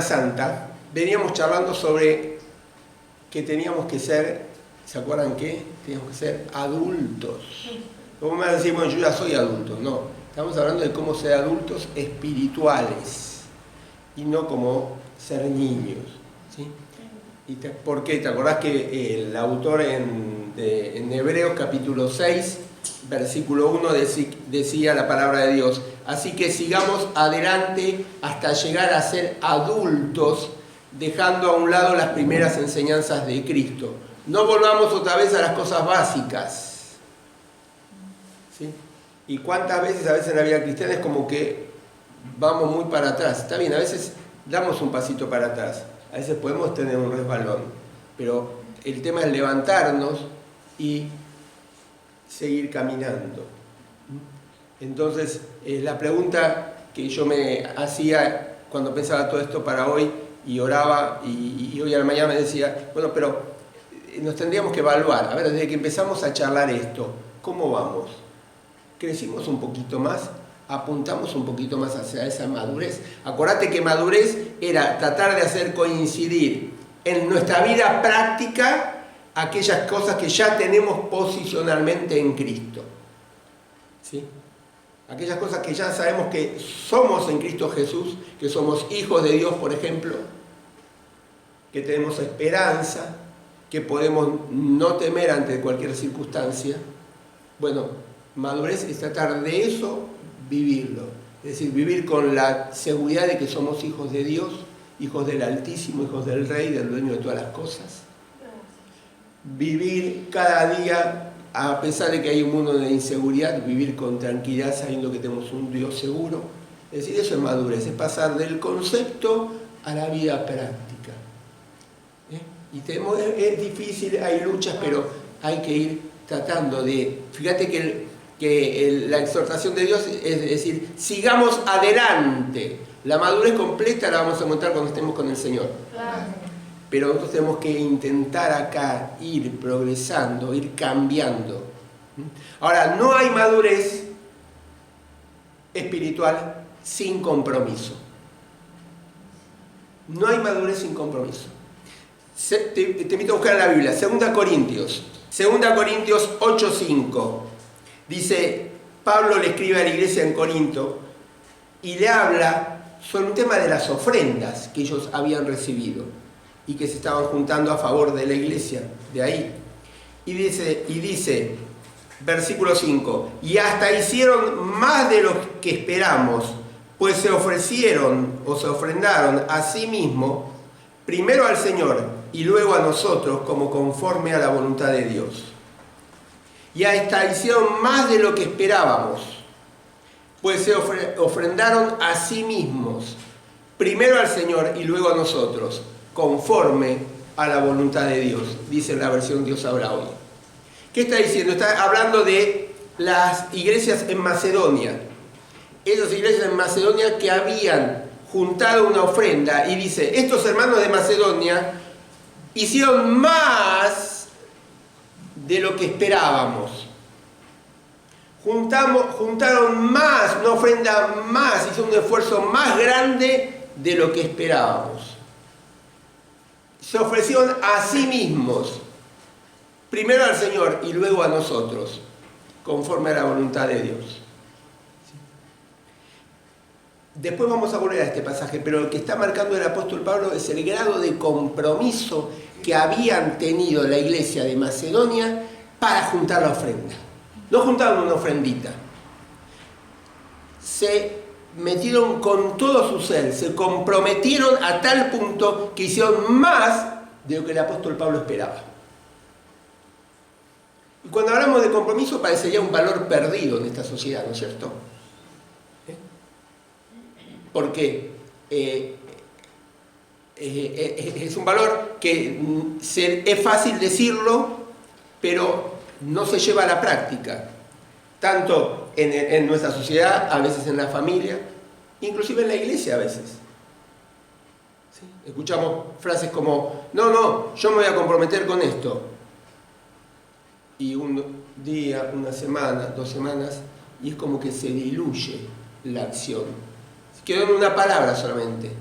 Semana Santa, veníamos charlando sobre que teníamos que ser, ¿se acuerdan qué? Teníamos que ser adultos. ¿Cómo me vas a decir, bueno, yo ya soy adulto? No, estamos hablando de cómo ser adultos espirituales y no como ser niños, ¿sí? ¿Por qué? ¿Te acordás que el autor en Hebreos capítulo 6, versículo 1 decía la palabra de Dios? Así que sigamos adelante hasta llegar a ser adultos, dejando a un lado las primeras enseñanzas de Cristo. No volvamos otra vez a las cosas básicas, ¿sí? Y cuántas veces en la vida cristiana es como que vamos muy para atrás. Está bien, a veces damos un pasito para atrás, a veces podemos tener un resbalón, pero el tema es levantarnos y seguir caminando. Entonces, la pregunta que yo me hacía cuando pensaba todo esto para hoy y oraba y hoy a la mañana me decía, bueno, pero nos tendríamos que evaluar, a ver, desde que empezamos a charlar esto, ¿cómo vamos? ¿Crecimos un poquito más? ¿Apuntamos un poquito más hacia esa madurez? Acordate que madurez era tratar de hacer coincidir en nuestra vida práctica aquellas cosas que ya tenemos posicionalmente en Cristo, ¿sí? Aquellas cosas que ya sabemos que somos en Cristo Jesús, que somos hijos de Dios, por ejemplo, que tenemos esperanza, que podemos no temer ante cualquier circunstancia. Bueno, madurez es tratar de eso vivirlo, es decir, vivir con la seguridad de que somos hijos de Dios, hijos del Altísimo, hijos del Rey, del dueño de todas las cosas. Vivir cada día, a pesar de que hay un mundo de inseguridad, vivir con tranquilidad sabiendo que tenemos un Dios seguro. Es decir, eso es madurez, es pasar del concepto a la vida práctica. Y es difícil, hay luchas, pero hay que ir tratando de... Fíjate que la exhortación de Dios es decir, sigamos adelante. La madurez completa la vamos a encontrar cuando estemos con el Señor. Claro. Pero nosotros tenemos que intentar acá ir progresando, ir cambiando. Ahora, no hay madurez espiritual sin compromiso. No hay madurez sin compromiso. Te invito a buscar en la Biblia, 2 Corintios 8:5. Dice, Pablo le escribe a la iglesia en Corinto y le habla sobre un tema de las ofrendas que ellos habían recibido y que se estaban juntando a favor de la iglesia, de ahí. Y dice, versículo 5, y hasta hicieron más de lo que esperamos, pues se ofrecieron o se ofrendaron a sí mismos, primero al Señor y luego a nosotros, como conforme a la voluntad de Dios. Y hasta hicieron más de lo que esperábamos, pues se ofrendaron a sí mismos, primero al Señor y luego a nosotros, conforme a la voluntad de Dios, dice la versión Dios habla hoy. ¿Qué está diciendo? Está hablando de las iglesias en Macedonia. Esas iglesias en Macedonia que habían juntado una ofrenda, y dice, estos hermanos de Macedonia hicieron más de lo que esperábamos. Juntaron más, una ofrenda más, hicieron un esfuerzo más grande de lo que esperábamos. Se ofrecieron a sí mismos, primero al Señor y luego a nosotros, conforme a la voluntad de Dios. Después vamos a volver a este pasaje, pero lo que está marcando el apóstol Pablo es el grado de compromiso que habían tenido la iglesia de Macedonia para juntar la ofrenda. No juntaron una ofrendita. Se metieron con todo su ser, se comprometieron a tal punto que hicieron más de lo que el apóstol Pablo esperaba. Y cuando hablamos de compromiso parecería un valor perdido en esta sociedad, ¿no es cierto? Porque es un valor que es fácil decirlo, pero no se lleva a la práctica. Tanto en nuestra sociedad, a veces en la familia, inclusive en la iglesia a veces. ¿Sí? Escuchamos frases como, no, yo me voy a comprometer con esto. Y un día, una semana, 2 semanas, y es como que se diluye la acción. Quedó en una palabra solamente.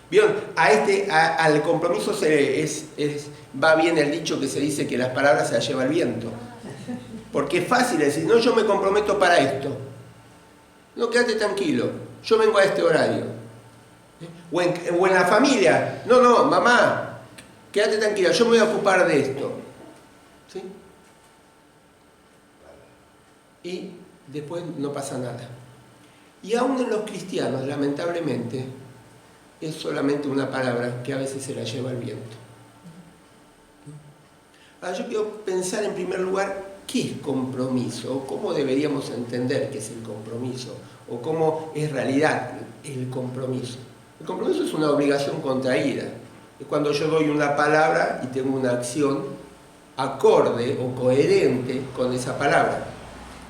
¿Vieron? Al compromiso va bien el dicho que se dice que las palabras se las lleva el viento. Porque es fácil decir, no, yo me comprometo para esto. No, quédate tranquilo, yo vengo a este horario. O en la familia, no, mamá, quédate tranquila, yo me voy a ocupar de esto. ¿Sí? Y después no pasa nada. Y aún en los cristianos, lamentablemente, es solamente una palabra que a veces se la lleva el viento. Ahora yo quiero pensar en primer lugar qué es compromiso, o cómo deberíamos entender qué es el compromiso, o cómo es realidad el compromiso. El compromiso es una obligación contraída. Es cuando yo doy una palabra y tengo una acción acorde o coherente con esa palabra.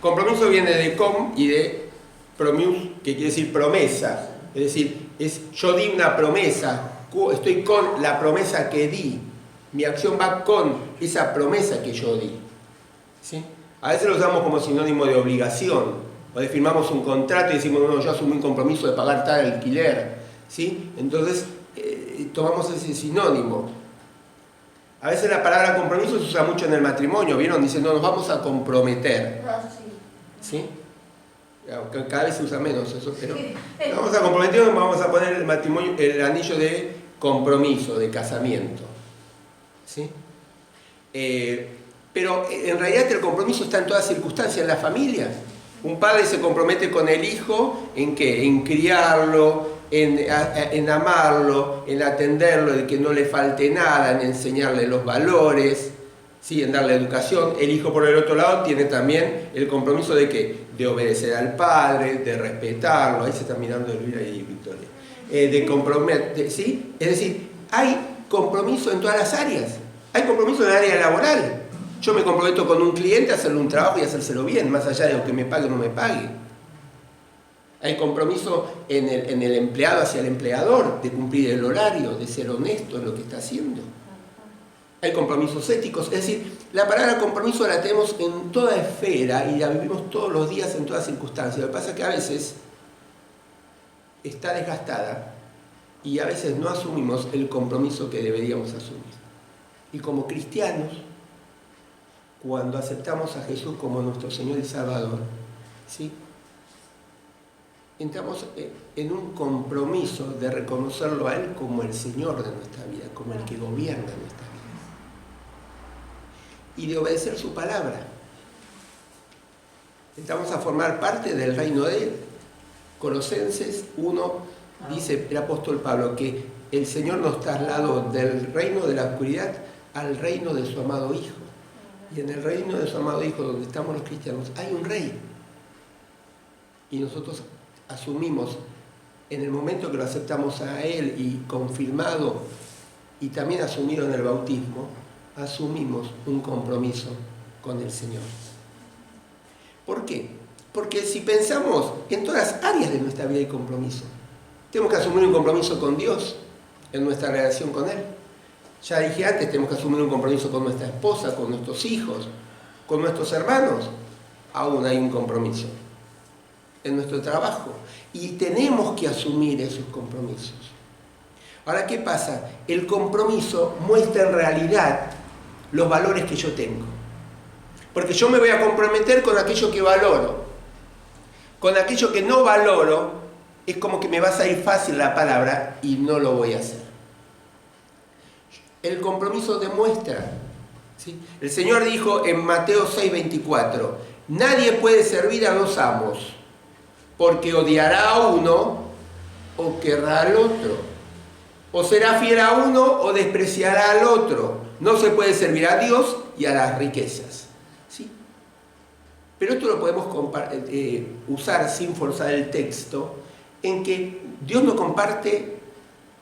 Compromiso viene de com y de promus, que quiere decir promesa. Es decir, yo di una promesa, estoy con la promesa que di. Mi acción va con esa promesa que yo di. ¿Sí? A veces lo usamos como sinónimo de obligación. O de firmamos un contrato y decimos, no, yo asumí un compromiso de pagar tal alquiler. ¿Sí? Entonces, tomamos ese sinónimo. A veces la palabra compromiso se usa mucho en el matrimonio, ¿vieron? Dicen, no, nos vamos a comprometer. ¿Sí? Cada vez se usa menos eso, pero nos vamos a comprometer, vamos a poner el anillo de compromiso, de casamiento. ¿Sí? Pero en realidad el compromiso está en todas circunstancias, en la familia. Un padre se compromete con el hijo, ¿en qué? En criarlo, en amarlo, en atenderlo, en que no le falte nada, en enseñarle los valores, ¿sí? En darle educación. El hijo, por el otro lado, tiene también el compromiso de ¿qué? De obedecer al padre, de respetarlo. Ahí se está mirando Elvira y Victoria. De comprometer, ¿sí? Es decir, hay compromiso en todas las áreas. Hay compromiso en el área laboral. Yo me comprometo con un cliente a hacerle un trabajo y hacérselo bien, más allá de lo que me pague o no me pague. Hay compromiso en el empleado hacia el empleador, de cumplir el horario, de ser honesto en lo que está haciendo. Hay compromisos éticos, es decir, la palabra compromiso la tenemos en toda esfera y la vivimos todos los días en todas circunstancias. Lo que pasa es que a veces está desgastada y a veces no asumimos el compromiso que deberíamos asumir. Y como cristianos, cuando aceptamos a Jesús como nuestro Señor y Salvador, ¿sí? Entramos en un compromiso de reconocerlo a Él como el Señor de nuestra vida, como el que gobierna nuestra vida. Y de obedecer su palabra. Entramos a formar parte del reino de Él. Colosenses 1 dice el apóstol Pablo que el Señor nos trasladó del reino de la oscuridad al reino de su amado Hijo. Y en el reino de su amado Hijo, donde estamos los cristianos, hay un rey. Y nosotros asumimos, en el momento que lo aceptamos a Él y confirmado y también asumido en el bautismo, asumimos un compromiso con el Señor. ¿Por qué? Porque si pensamos en todas las áreas de nuestra vida hay compromiso. Tenemos que asumir un compromiso con Dios en nuestra relación con Él. Ya dije antes, tenemos que asumir un compromiso con nuestra esposa, con nuestros hijos, con nuestros hermanos. Aún hay un compromiso en nuestro trabajo. Y tenemos que asumir esos compromisos. Ahora, ¿qué pasa? El compromiso muestra en realidad los valores que yo tengo. Porque yo me voy a comprometer con aquello que valoro. Con aquello que no valoro, es como que me va a salir fácil la palabra y no lo voy a hacer. El compromiso demuestra, ¿sí? El Señor dijo en Mateo 6:24, nadie puede servir a dos amos, porque odiará a uno o querrá al otro, o será fiel a uno o despreciará al otro. No se puede servir a Dios y a las riquezas, ¿sí? Pero esto lo podemos usar sin forzar el texto, en que Dios no comparte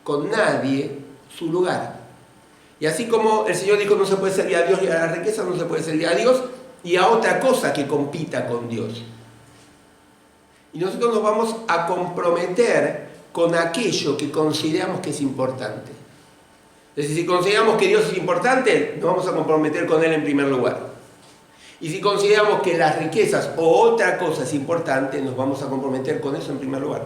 con nadie su lugar. Y así como el Señor dijo no se puede servir a Dios y a la riqueza, no se puede servir a Dios y a otra cosa que compita con Dios. Y nosotros nos vamos a comprometer con aquello que consideramos que es importante. Es decir, si consideramos que Dios es importante, nos vamos a comprometer con Él en primer lugar. Y si consideramos que las riquezas o otra cosa es importante, nos vamos a comprometer con eso en primer lugar.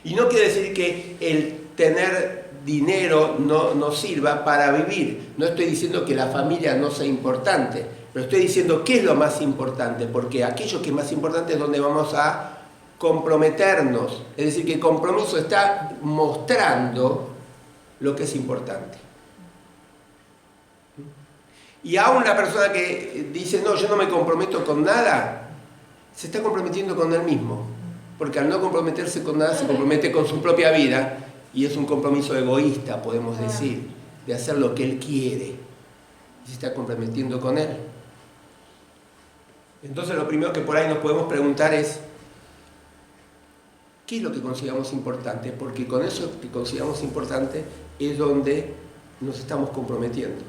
Y no quiere decir que el tener dinero no sirva para vivir. No estoy diciendo que la familia no sea importante, pero estoy diciendo qué es lo más importante, porque aquello que es más importante es donde vamos a comprometernos. Es decir, que el compromiso está mostrando lo que es importante. Y aún la persona que dice, no, yo no me comprometo con nada, se está comprometiendo con él mismo. Porque al no comprometerse con nada, se compromete con su propia vida, y es un compromiso egoísta, podemos decir, de hacer lo que él quiere. Y se está comprometiendo con él. Entonces lo primero que por ahí nos podemos preguntar es, ¿qué es lo que consideramos importante? Porque con eso que consideramos importante es donde nos estamos comprometiendo.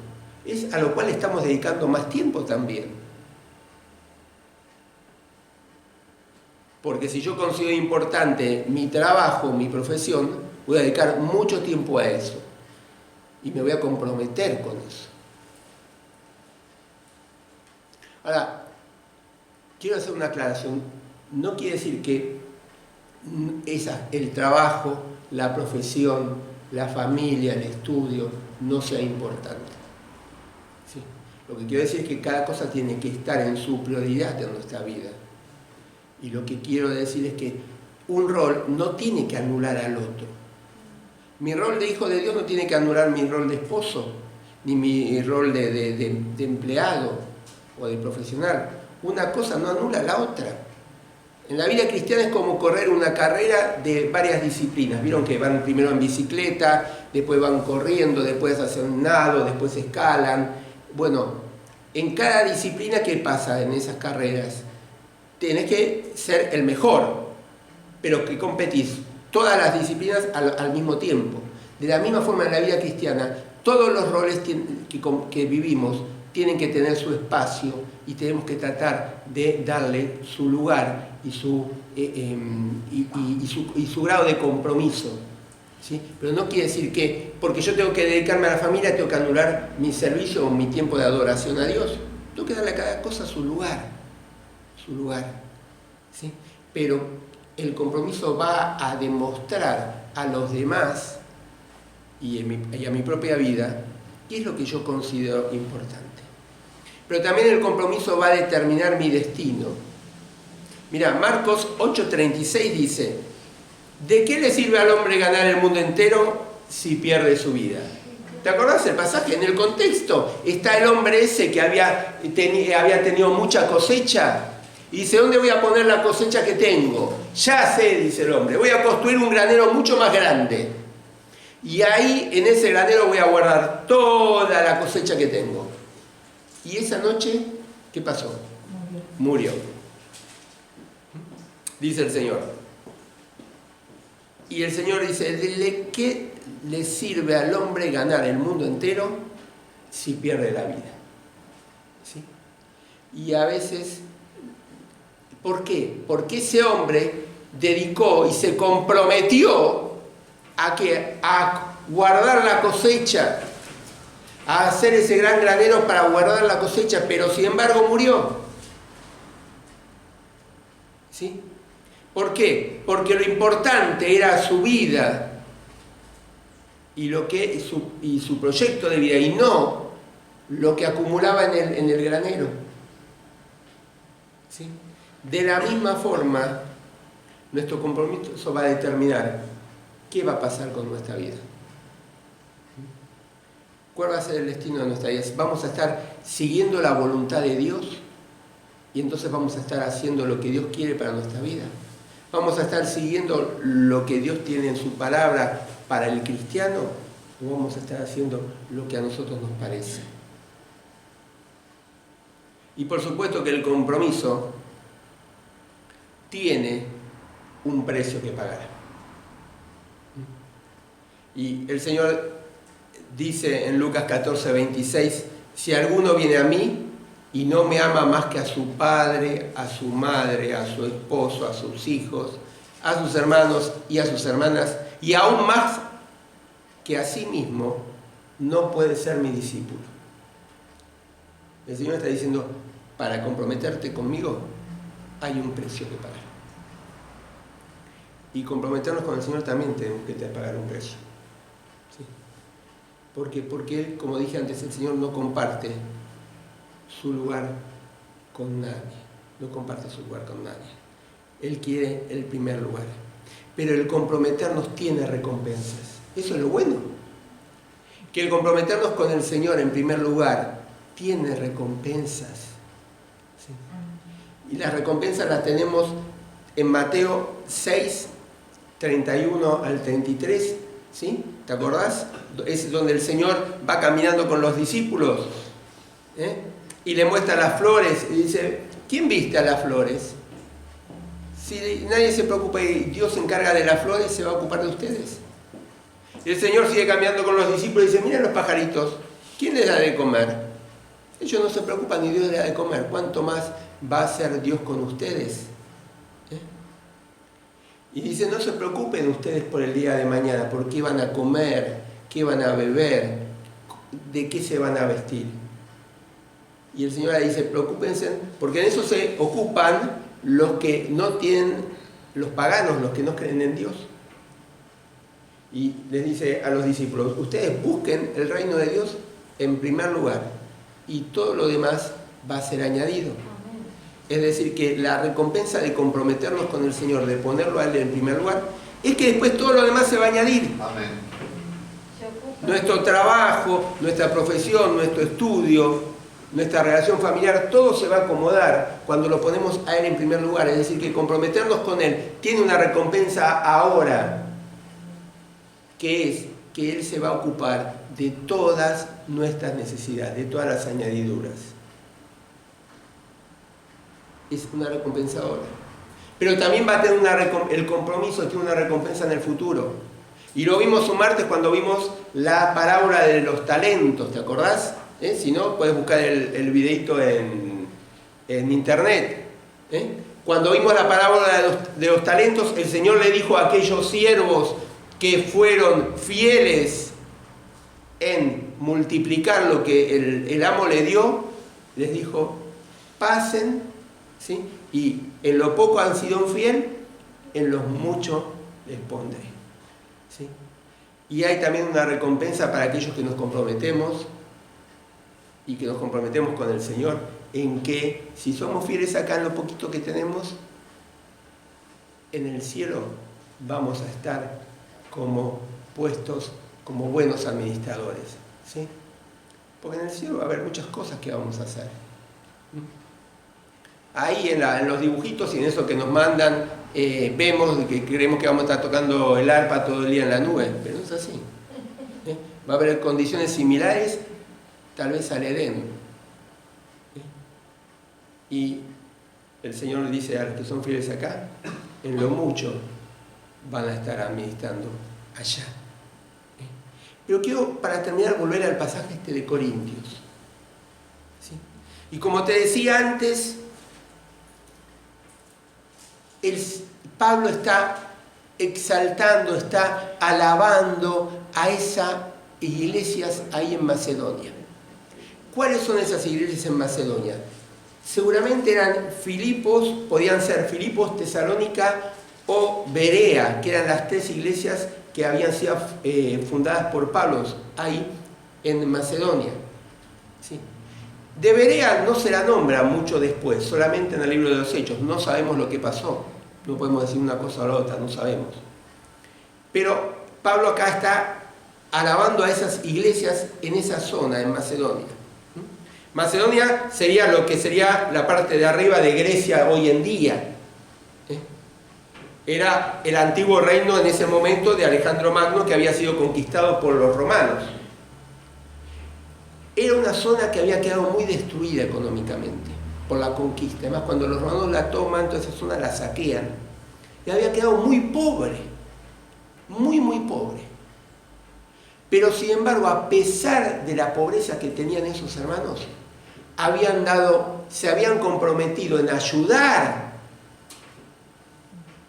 Es a lo cual estamos dedicando más tiempo también. Porque si yo considero importante mi trabajo, mi profesión, voy a dedicar mucho tiempo a eso. Y me voy a comprometer con eso. Ahora, quiero hacer una aclaración. No quiere decir que el trabajo, la profesión, la familia, el estudio, no sea importante. ¿Sí? Lo que quiero decir es que cada cosa tiene que estar en su prioridad en nuestra vida. Y lo que quiero decir es que un rol no tiene que anular al otro. Mi rol de hijo de Dios no tiene que anular mi rol de esposo, ni mi rol de empleado o de profesional. Una cosa no anula la otra. En la vida cristiana es como correr una carrera de varias disciplinas. Vieron que van primero en bicicleta, después van corriendo, después hacen nado, después escalan. Bueno, en cada disciplina, ¿qué pasa en esas carreras? Tenés que ser el mejor, pero que competís todas las disciplinas al mismo tiempo. De la misma forma en la vida cristiana, todos los roles que vivimos tienen que tener su espacio y tenemos que tratar de darle su lugar y su grado de compromiso. ¿Sí? Pero no quiere decir que porque yo tengo que dedicarme a la familia tengo que anular mi servicio o mi tiempo de adoración a Dios. Tengo que darle a cada cosa su lugar. ¿Sí? Pero el compromiso va a demostrar a los demás y a mi propia vida qué es lo que yo considero importante. Pero también el compromiso va a determinar mi destino. Mira, Marcos 8:36 dice, ¿de qué le sirve al hombre ganar el mundo entero si pierde su vida? ¿Te acordás del pasaje? En el contexto está el hombre ese que había tenido mucha cosecha y dice, ¿dónde voy a poner la cosecha que tengo? Ya sé, dice el hombre, voy a construir un granero mucho más grande. Y ahí, en ese granero, voy a guardar toda la cosecha que tengo. Y esa noche, ¿qué pasó? Murió. Dice el Señor. Y el Señor dice, ¿qué le sirve al hombre ganar el mundo entero si pierde la vida? ¿Sí? Y a veces, ¿por qué? Porque ese hombre dedicó y se comprometió a guardar la cosecha, a hacer ese gran granero para guardar la cosecha, pero sin embargo murió. ¿Sí? ¿Por qué? Porque lo importante era su vida y su proyecto de vida, y no lo que acumulaba en el granero. ¿Sí? De la misma forma, nuestro compromiso va a determinar qué va a pasar con nuestra vida. ¿Cuál va a ser el destino de nuestra vida? ¿Vamos a estar siguiendo la voluntad de Dios? Y entonces vamos a estar haciendo lo que Dios quiere para nuestra vida. ¿Vamos a estar siguiendo lo que Dios tiene en su palabra para el cristiano? ¿O vamos a estar haciendo lo que a nosotros nos parece? Y por supuesto que el compromiso tiene un precio que pagar. Y el Señor dice en Lucas 14:26, si alguno viene a mí y no me ama más que a su padre, a su madre, a su esposo, a sus hijos, a sus hermanos y a sus hermanas, y aún más que a sí mismo, no puede ser mi discípulo. El Señor está diciendo, para comprometerte conmigo, hay un precio que pagar. Y comprometernos con el Señor también tenemos que pagar un precio. ¿Sí? Porque Él, como dije antes, el Señor no comparte su lugar con nadie. No comparte su lugar con nadie. Él quiere el primer lugar. Pero el comprometernos tiene recompensas. Eso es lo bueno. Que el comprometernos con el Señor en primer lugar tiene recompensas. ¿Sí? Y las recompensas las tenemos en Mateo 6, 31 al 33. ¿Sí? ¿Te acordás? Es donde el Señor va caminando con los discípulos, y le muestra las flores y dice: ¿quién viste a las flores? Si nadie se preocupa y Dios se encarga de las flores, se va a ocupar de ustedes. Y el Señor sigue caminando con los discípulos y dice: miren los pajaritos, ¿quién les da de comer? Ellos no se preocupan ni Dios les da de comer. ¿Cuánto más va a hacer Dios con ustedes? Y dice: no se preocupen ustedes por el día de mañana, por qué van a comer, qué van a beber, de qué se van a vestir. Y el Señor le dice: preocúpense, porque en eso se ocupan los que no tienen, los paganos, los que no creen en Dios. Y les dice a los discípulos: ustedes busquen el reino de Dios en primer lugar, y todo lo demás va a ser añadido. Es decir, que la recompensa de comprometernos con el Señor, de ponerlo a Él en primer lugar, es que después todo lo demás se va a añadir. Amén. Nuestro trabajo, nuestra profesión, nuestro estudio, nuestra relación familiar, todo se va a acomodar cuando lo ponemos a Él en primer lugar. Es decir, que comprometernos con Él tiene una recompensa ahora, que es que Él se va a ocupar de todas nuestras necesidades, de todas las añadiduras. Es una recompensa ahora. Pero también va a tener el compromiso tiene una recompensa en el futuro. Y lo vimos un martes cuando vimos la parábola de los talentos, ¿te acordás? Si no, puedes buscar el videito en internet. Cuando vimos la parábola de los talentos, el Señor le dijo a aquellos siervos que fueron fieles en multiplicar lo que el amo le dio, les dijo: pasen, ¿sí? Y en lo poco han sido fieles, en lo mucho les pondré. ¿Sí? Y hay también una recompensa para aquellos que nos comprometemos y que nos comprometemos con el Señor, en que si somos fieles acá en lo poquito que tenemos, en el cielo vamos a estar como puestos como buenos administradores. ¿Sí? Porque en el cielo va a haber muchas cosas que vamos a hacer. Ahí en los dibujitos y en eso que nos mandan, vemos que creemos que vamos a estar tocando el arpa todo el día en la nube, pero no es así. Va a haber condiciones similares, tal vez al Edén. Y el Señor dice a los que son fieles acá: en lo mucho van a estar administrando allá. Pero quiero, para terminar, volver al pasaje de Corintios. ¿Sí? Y como te decía antes, Pablo está exaltando, está alabando a esas iglesias ahí en Macedonia. ¿Cuáles son esas iglesias en Macedonia? Seguramente eran Filipos, podían ser Filipos, Tesalónica o Berea, que eran las tres iglesias que habían sido fundadas por Pablo ahí en Macedonia. ¿Sí? De Berea no se la nombra mucho después, solamente en el libro de los Hechos. No sabemos lo que pasó, no podemos decir una cosa o la otra, no sabemos. Pero Pablo acá está alabando a esas iglesias en esa zona, en Macedonia. Macedonia sería lo que sería la parte de arriba de Grecia hoy en día. Era el antiguo reino en ese momento de Alejandro Magno, que había sido conquistado por los romanos. Era una zona que había quedado muy destruida económicamente por la conquista. Además, cuando los romanos la toman, toda esa zona la saquean. Y había quedado muy pobre, muy pobre. Pero sin embargo, a pesar de la pobreza que tenían esos hermanos, se habían comprometido en ayudar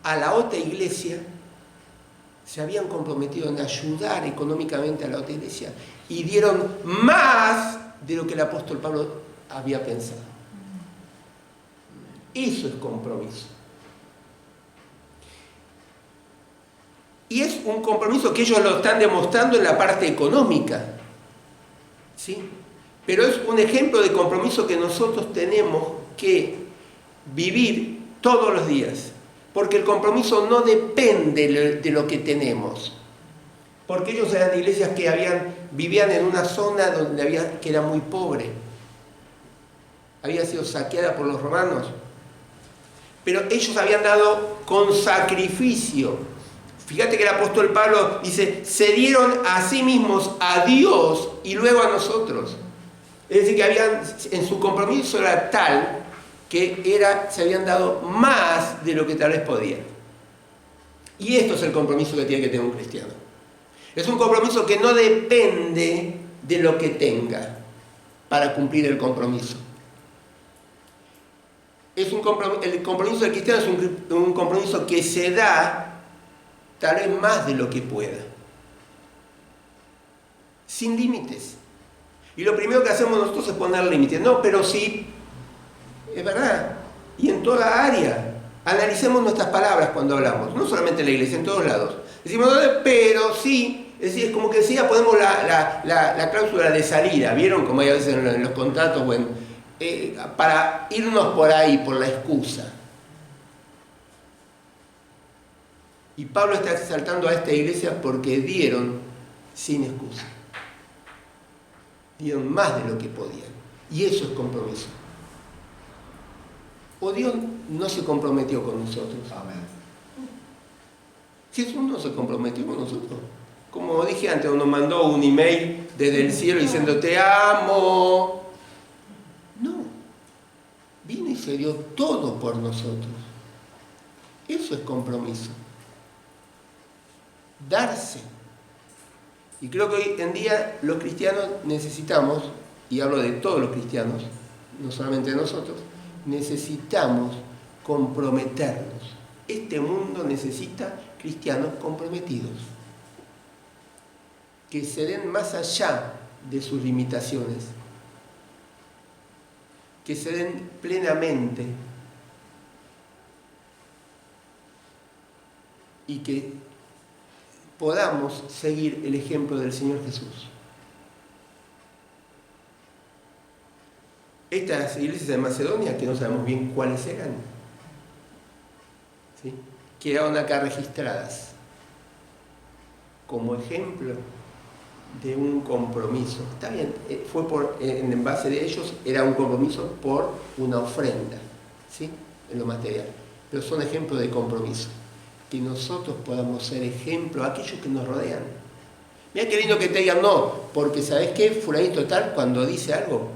a la otra iglesia, se habían comprometido en ayudar económicamente a la otra iglesia y dieron más de lo que el apóstol Pablo había pensado. Eso es compromiso. Y es un compromiso que ellos lo están demostrando en la parte económica, ¿sí? Pero es un ejemplo de compromiso que nosotros tenemos que vivir todos los días, porque el compromiso no depende de lo que tenemos, porque ellos eran iglesias que vivían en una zona que era muy pobre, había sido saqueada por los romanos, pero ellos habían dado con sacrificio. Fíjate que el apóstol Pablo dice, se dieron a sí mismos a Dios y luego a nosotros. Es decir, que en su compromiso era tal que se habían dado más de lo que tal vez podían. Y esto es el compromiso que tiene que tener un cristiano. Es un compromiso que no depende de lo que tenga para cumplir el compromiso. El compromiso del cristiano es un compromiso que se da tal vez más de lo que pueda, sin límites. Y lo primero que hacemos nosotros es poner límites. No, pero sí, es verdad, y en toda área. Analicemos nuestras palabras cuando hablamos, no solamente en la iglesia, en todos lados. Decimos, no, pero sí, es decir, es como que decía, ponemos la cláusula de salida, ¿vieron? Como hay a veces en los contratos, bueno, para irnos por ahí, por la excusa. Y Pablo está exaltando a esta iglesia porque dieron sin excusa. Dieron más de lo que podían. Y eso es compromiso. O Dios no se comprometió con nosotros. Amén. Jesús no se comprometió con nosotros. Como dije antes, nos mandó un email desde el cielo diciendo, te amo. No. Vino y se dio todo por nosotros. Eso es compromiso. Darse. Y creo que hoy en día los cristianos necesitamos, y hablo de todos los cristianos, no solamente de nosotros, necesitamos comprometernos. Este mundo necesita cristianos comprometidos, que se den más allá de sus limitaciones, que se den plenamente y que podamos seguir el ejemplo del Señor Jesús. Estas iglesias de Macedonia, que no sabemos bien cuáles eran, ¿sí?, quedaron acá registradas como ejemplo de un compromiso. Está bien, en base de ellos era un compromiso por una ofrenda, ¿sí?, en lo material, pero son ejemplos de compromiso. Que nosotros podamos ser ejemplo a aquellos que nos rodean. Mira qué lindo que te digan no, porque ¿sabes qué? Fulanito tal, cuando dice algo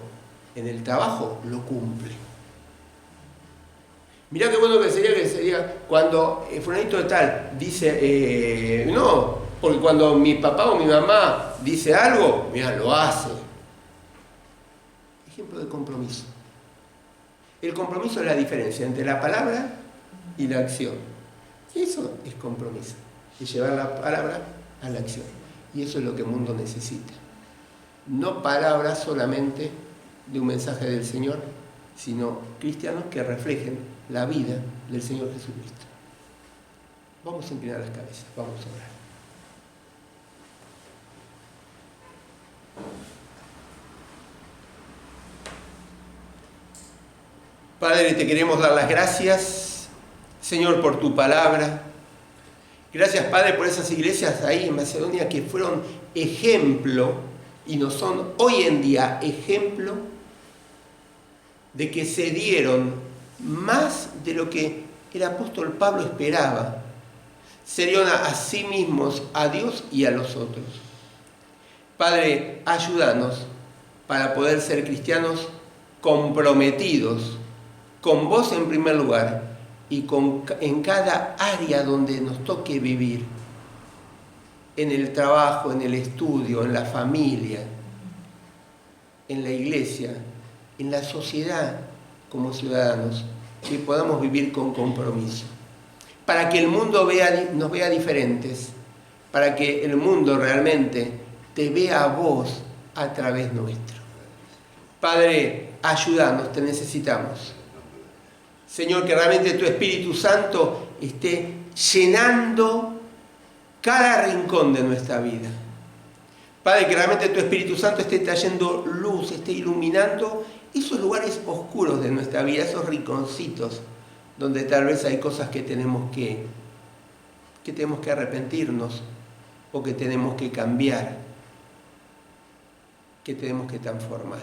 en el trabajo, lo cumple. Mirá qué bueno que sería cuando fulanito tal dice no, porque cuando mi papá o mi mamá dice algo, mira, lo hace. Ejemplo de compromiso. El compromiso es la diferencia entre la palabra y la acción. Eso es compromiso, es llevar la palabra a la acción. Y eso es lo que el mundo necesita. No palabras solamente de un mensaje del Señor, sino cristianos que reflejen la vida del Señor Jesucristo. Vamos a inclinar las cabezas, vamos a orar. Padre, te queremos dar las gracias, Señor, por tu palabra. Gracias, Padre, por esas iglesias ahí en Macedonia que fueron ejemplo y nos son hoy en día ejemplo de que se dieron más de lo que el apóstol Pablo esperaba. Se dieron a sí mismos, a Dios y a los otros. Padre, ayúdanos para poder ser cristianos comprometidos con vos en primer lugar y en cada área donde nos toque vivir, en el trabajo, en el estudio, en la familia, en la iglesia, en la sociedad como ciudadanos, que podamos vivir con compromiso, para que el mundo nos vea diferentes, para que el mundo realmente te vea a vos a través nuestro. Padre, ayúdanos, te necesitamos. Señor, que realmente tu Espíritu Santo esté llenando cada rincón de nuestra vida. Padre, que realmente tu Espíritu Santo esté trayendo luz, esté iluminando esos lugares oscuros de nuestra vida, esos rinconcitos donde tal vez hay cosas que tenemos que arrepentirnos o que tenemos que cambiar, que tenemos que transformar.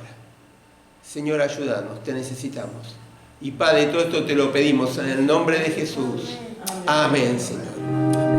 Señor, ayúdanos, te necesitamos. Y Padre, todo esto te lo pedimos en el nombre de Jesús. Amén, Señor.